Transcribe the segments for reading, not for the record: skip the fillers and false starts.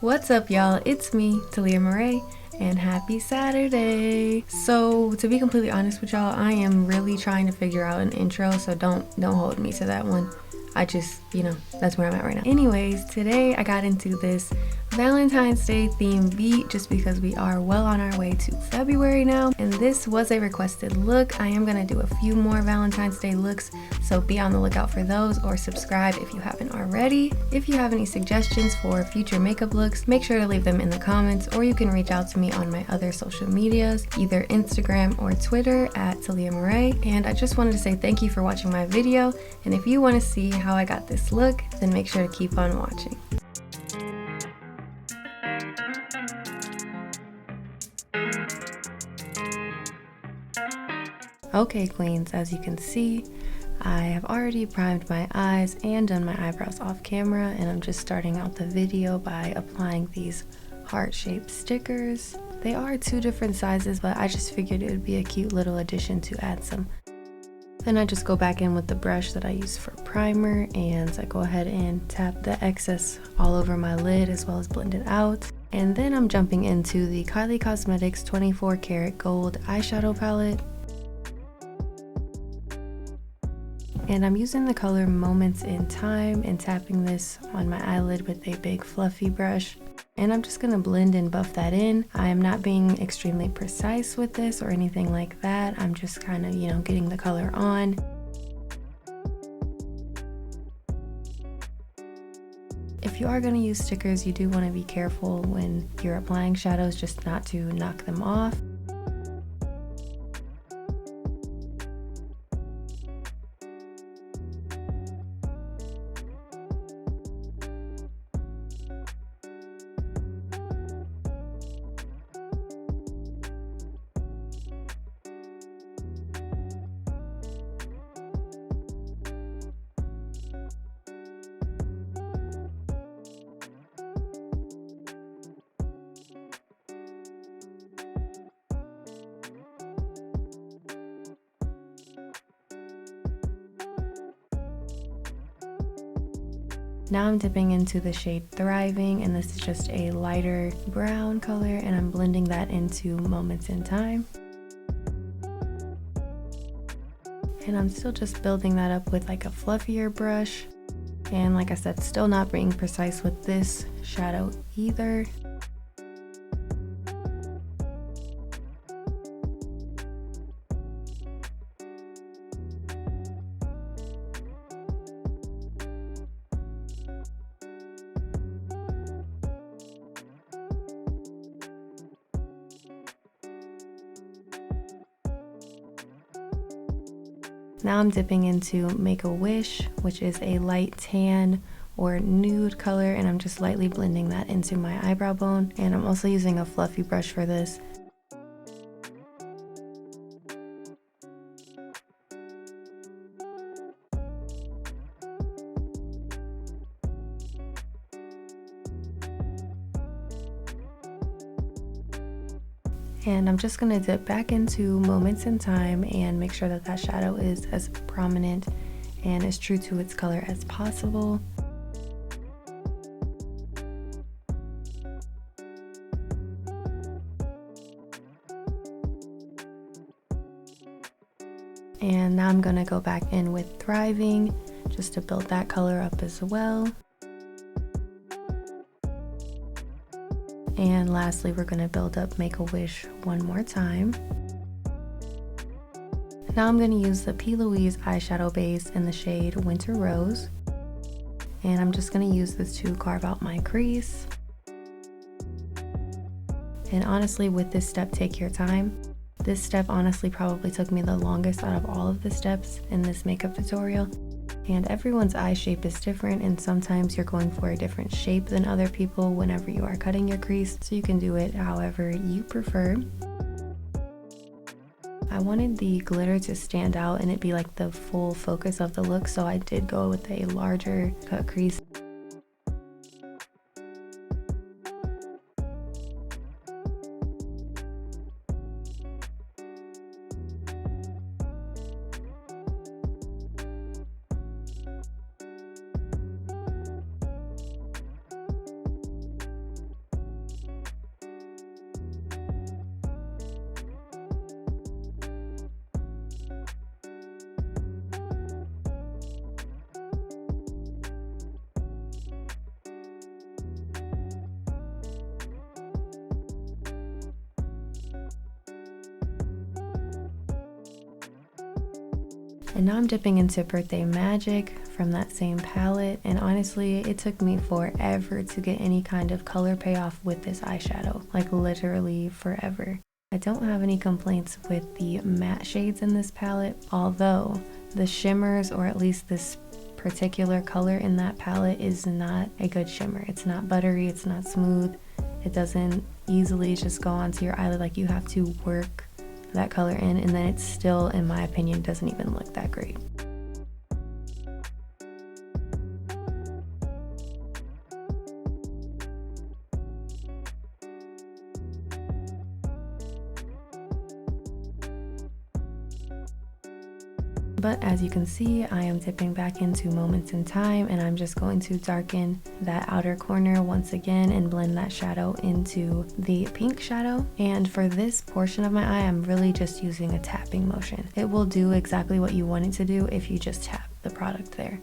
What's up, y'all? It's me, TaliahMereé, and happy Saturday. So to be completely honest with y'all, I am really trying to figure out an intro, so don't hold me to that one. I just, that's where I'm at right now. Anyways, today I got into this Valentine's Day theme beat just because we are well on our way to February now, and this was a requested look. I am gonna do a few more Valentine's Day looks, so be on the lookout for those, or subscribe if you haven't already. If you have any suggestions for future makeup looks, make sure to leave them in the comments, or you can reach out to me on my other social medias, either Instagram or Twitter at TaliahMereé. And I just wanted to say thank you for watching my video, and if you want to see how I got this look, then make sure to keep on watching. Okay, queens, as you can see, I have already primed my eyes and done my eyebrows off camera, and I'm just starting out the video by applying these heart-shaped stickers. They are two different sizes, but I just figured it would be a cute little addition to add some. Then I just go back in with the brush that I use for primer, and I go ahead and tap the excess all over my lid as well as blend it out. And then I'm jumping into the Kylie Cosmetics 24 Karat Gold eyeshadow palette. And I'm using the color Moments in Time and tapping this on my eyelid with a big fluffy brush. And I'm just gonna blend and buff that in. I am not being extremely precise with this or anything like that. I'm just kind of, getting the color on. If you are gonna use stickers, you do wanna be careful when you're applying shadows, just not to knock them off. Now I'm dipping into the shade Thriving, and this is just a lighter brown color, and I'm blending that into Moments in Time. And I'm still just building that up with like a fluffier brush. And like I said, still not being precise with this shadow either. Now I'm dipping into Make a Wish, which is a light tan or nude color, and I'm just lightly blending that into my eyebrow bone. And I'm also using a fluffy brush for this. And I'm just going to dip back into Moments in Time and make sure that that shadow is as prominent and as true to its color as possible. And now I'm going to go back in with Thriving just to build that color up as well. And lastly, we're going to build up Make a Wish one more time. Now I'm going to use the P.Louise eyeshadow base in the shade Winter Rose. And I'm just going to use this to carve out my crease. And honestly, with this step, take your time. This step honestly probably took me the longest out of all of the steps in this makeup tutorial. And everyone's eye shape is different, and sometimes you're going for a different shape than other people whenever you are cutting your crease, so you can do it however you prefer. I wanted the glitter to stand out and it be like the full focus of the look, so I did go with a larger cut crease. And now I'm dipping into Birthday Magic from that same palette, and honestly it took me forever to get any kind of color payoff with this eyeshadow, like literally forever. I don't have any complaints with the matte shades in this palette, although the shimmers, or at least this particular color in that palette, is not a good shimmer. It's not buttery, it's not smooth, it doesn't easily just go onto your eyelid. Like, you have to work that color in, and then it still, in my opinion, doesn't even look that great. But as you can see, I am dipping back into Moments in Time, and I'm just going to darken that outer corner once again and blend that shadow into the pink shadow. And for this portion of my eye, I'm really just using a tapping motion. It will do exactly what you want it to do if you just tap the product there.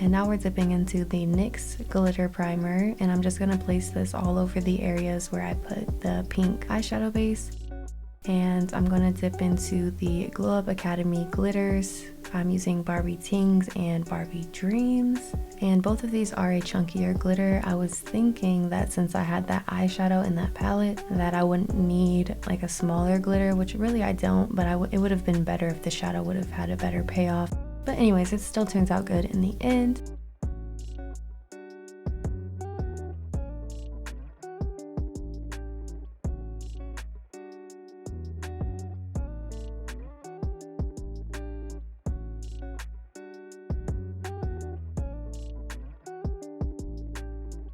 And now we're dipping into the NYX Glitter Primer, and I'm just going to place this all over the areas where I put the pink eyeshadow base. And I'm going to dip into the Glow Up Academy glitters. I'm using Barbie Tingz and Barbie Dreams, and both of these are a chunkier glitter. I was thinking that since I had that eyeshadow in that palette that I wouldn't need like a smaller glitter, which really I don't, but it would have been better if the shadow would have had a better payoff. But anyways, it still turns out good in the end.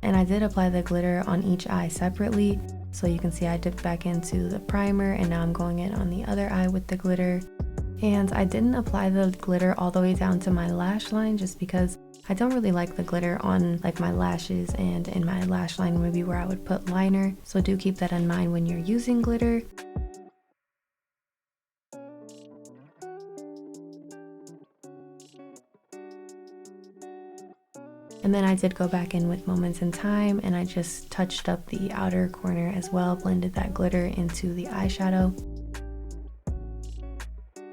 And I did apply the glitter on each eye separately, so you can see I dipped back into the primer, and now I'm going in on the other eye with the glitter. And I didn't apply the glitter all the way down to my lash line, just because I don't really like the glitter on like my lashes and in my lash line, maybe where I would put liner. So do keep that in mind when you're using glitter. And then I did go back in with Moments in Time, and I just touched up the outer corner as well, blended that glitter into the eyeshadow.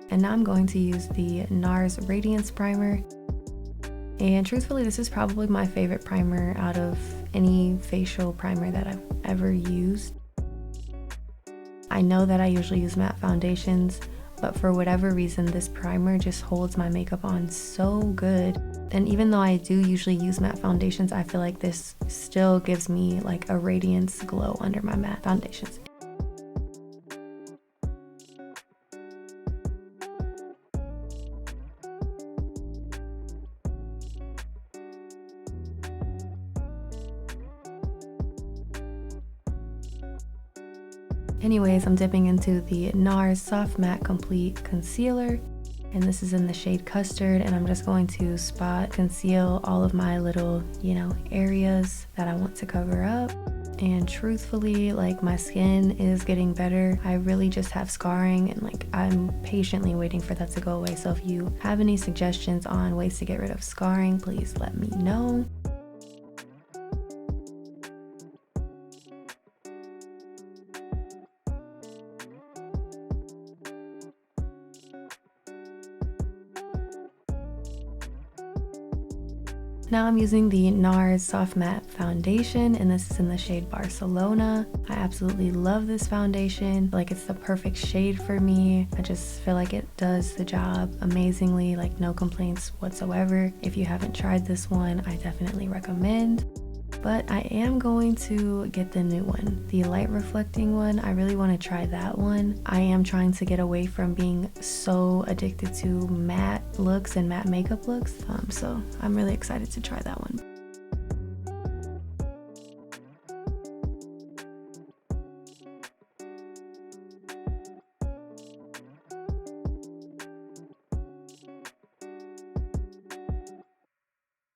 And now I'm going to use the Nars Radiance primer. And truthfully, this is probably my favorite primer out of any facial primer that I've ever used. I know that I usually use matte foundations, but for whatever reason, this primer just holds my makeup on so good. And even though I do usually use matte foundations, I feel like this still gives me like a radiance glow under my matte foundations. Anyways, I'm dipping into the Nars Soft Matte Complete Concealer, and this is in the shade Custard, and I'm just going to spot conceal all of my little, areas that I want to cover up. And truthfully, like, my skin is getting better. I really just have scarring, and like I'm patiently waiting for that to go away. So if you have any suggestions on ways to get rid of scarring, please let me know. Now I'm using the Nars Soft Matte Foundation, and this is in the shade Barcelona. I absolutely love this foundation. Like, it's the perfect shade for me. I just feel like it does the job amazingly, like no complaints whatsoever. If you haven't tried this one, I definitely recommend. But I am going to get the new one, the light reflecting one. I really want to try that one. I am trying to get away from being so addicted to matte looks and matte makeup looks, so I'm really excited to try that one.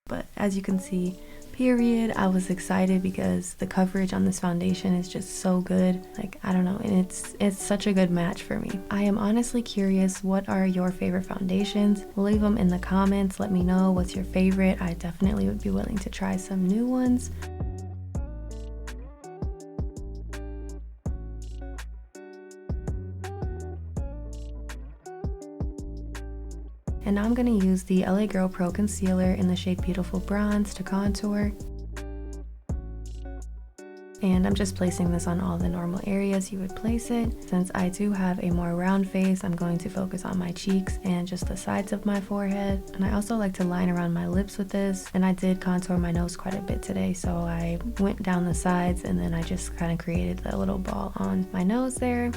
But as you can see, period. I was excited because the coverage on this foundation is just so good. Like, I don't know, and it's such a good match for me. I am honestly curious, what are your favorite foundations? Leave them in the comments. Let me know what's your favorite. I definitely would be willing to try some new ones. And now I'm going to use the LA Girl Pro Concealer in the shade Beautiful Bronze to contour. And I'm just placing this on all the normal areas you would place it. Since I do have a more round face, I'm going to focus on my cheeks and just the sides of my forehead. And I also like to line around my lips with this. And I did contour my nose quite a bit today, so I went down the sides and then I just kind of created the little ball on my nose there.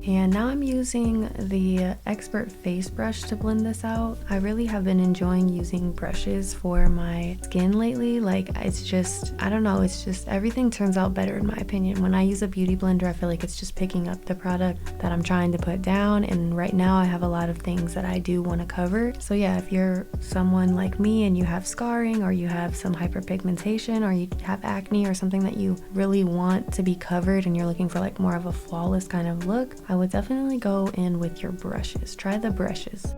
And now I'm using the Expert Face Brush to blend this out. I really have been enjoying using brushes for my skin lately. Like, it's just, I don't know, it's just everything turns out better in my opinion. When I use a beauty blender, I feel like it's just picking up the product that I'm trying to put down. And right now I have a lot of things that I do want to cover. So yeah, if you're someone like me and you have scarring, or you have some hyperpigmentation, or you have acne or something that you really want to be covered and you're looking for like more of a flawless kind of look, I would definitely go in with your brushes. Try the brushes.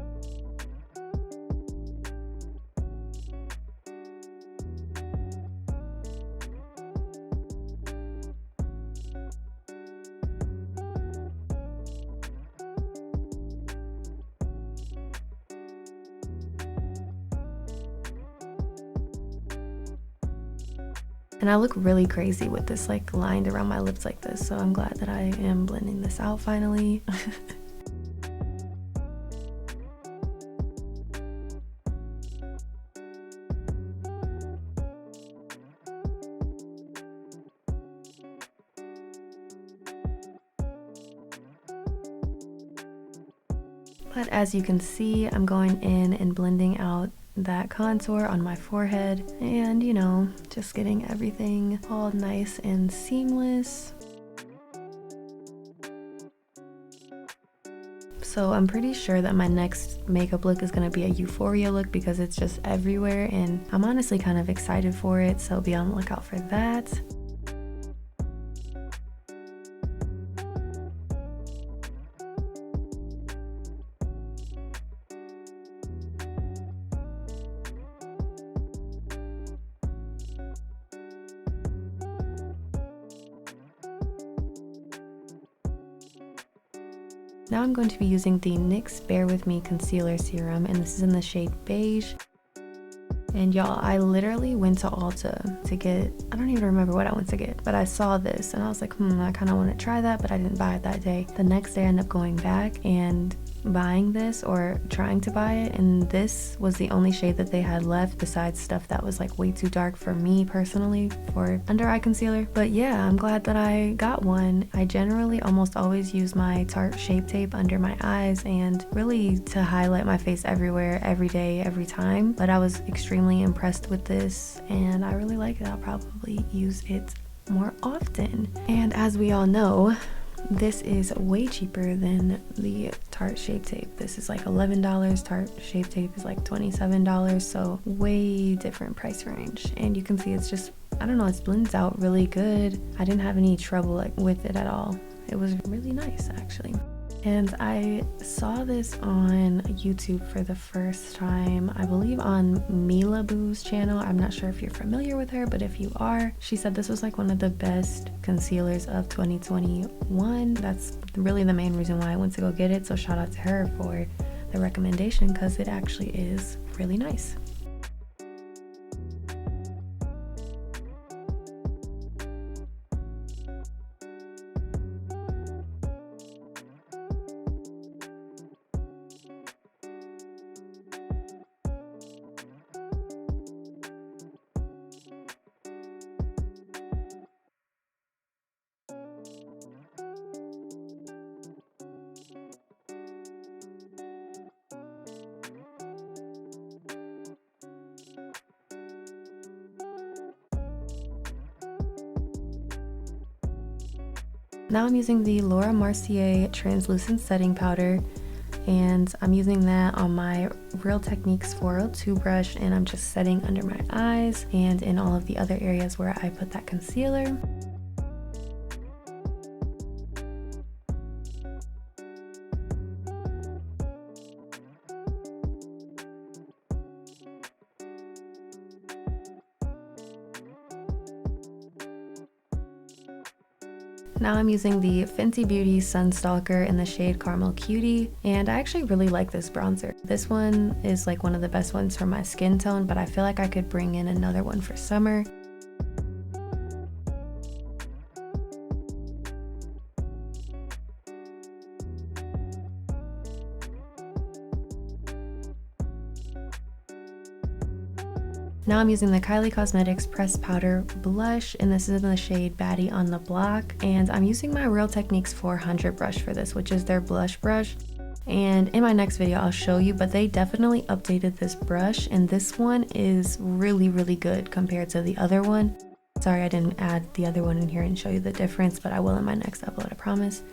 And I look really crazy with this like lined around my lips like this, so I'm glad that I am blending this out finally. But as you can see, I'm going in and blending out that contour on my forehead, and you know, just getting everything all nice and seamless. So I'm pretty sure that my next makeup look is going to be a Euphoria look because it's just everywhere, and I'm honestly kind of excited for it, so be on the lookout for that. Now I'm going to be using the NYX Bare With Me Concealer Serum, and this is in the shade Beige. And y'all, I literally went to Ulta to get, I don't even remember what I went to get, but I saw this and I was like, I kind of want to try that, but I didn't buy it that day. The next day I ended up going back and buying this, or trying to buy it, and this was the only shade that they had left besides stuff that was like way too dark for me personally for under eye concealer. But yeah, I'm glad that I got one. I generally almost always use my Tarte Shape Tape under my eyes and really to highlight my face everywhere, every day, every time, but I was extremely impressed with this and I really like it. I'll probably use it more often. And as we all know, this is way cheaper than the Tarte Shape Tape. This is like $11. Tarte Shape Tape is like $27, so way different price range. And you can see it's just, I don't know, it blends out really good. I didn't have any trouble like with it at all. It was really nice actually. And I saw this on YouTube for the first time, I believe on Mila Boo's channel. I'm not sure if you're familiar with her, but if you are, she said this was like one of the best concealers of 2021. That's really the main reason why I went to go get it. So shout out to her for the recommendation because it actually is really nice. Now I'm using the Mercier translucent setting powder, and I'm using that on my Real Techniques 402 brush, and I'm just setting under my eyes and in all of the other areas where I put that concealer. Now I'm using the Fenty Beauty Sun Stalk'r in the shade Caramel Cutie, and I actually really like this bronzer. This one is like one of the best ones for my skin tone, but I feel like I could bring in another one for summer. Now I'm using the Kylie Cosmetics Pressed Powder Blush, and this is in the shade Baddie on the Block. And I'm using my Real Techniques 400 brush for this, which is their blush brush. And in my next video I'll show you, but they definitely updated this brush, and this one is really, really good compared to the other one. Sorry I didn't add the other one in here and show you the difference, but I will in my next upload, I promise.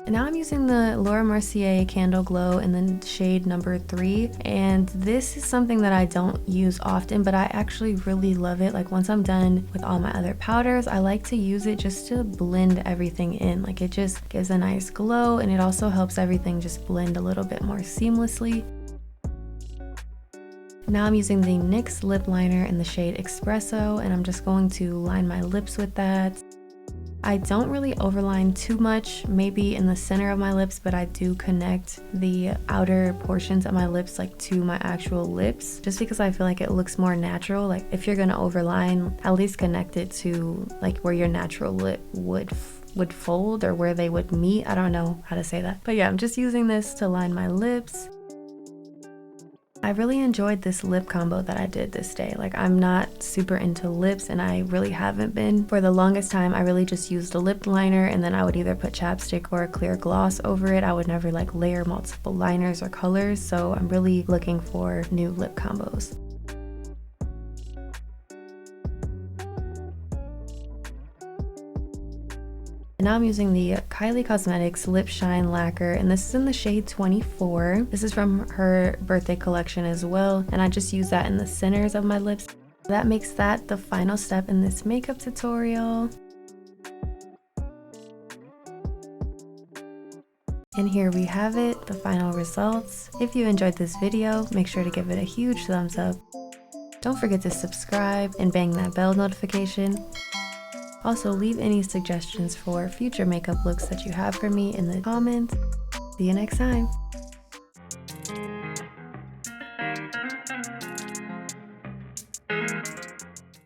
And now I'm using the Mercier Candleglow in the shade number 3, and this is something that I don't use often, but I actually really love it. Like once I'm done with all my other powders, I like to use it just to blend everything in. Like it just gives a nice glow, and it also helps everything just blend a little bit more seamlessly. Now I'm using the NYX Lip Liner in the shade Expresso, and I'm just going to line my lips with that. I don't really overline too much, maybe in the center of my lips, but I do connect the outer portions of my lips like to my actual lips, just because I feel like it looks more natural. Like if you're gonna overline, at least connect it to like where your natural lip would fold or where they would meet. I don't know how to say that, but yeah, I'm just using this to line my lips. I really enjoyed this lip combo that I did this day. Like I'm not super into lips, and I really haven't been. For the longest time I really just used a lip liner, and then I would either put chapstick or a clear gloss over it. I would never like layer multiple liners or colors, so I'm really looking for new lip combos. And now I'm using the Kylie Cosmetics Lip Shine Lacquer, and this is in the shade 24. This is from her birthday collection as well, and I just use that in the centers of my lips. That makes that the final step in this makeup tutorial. And here we have it, the final results. If you enjoyed this video, make sure to give it a huge thumbs up. Don't forget to subscribe and bang that bell notification. Also, leave any suggestions for future makeup looks that you have for me in the comments. See you next time.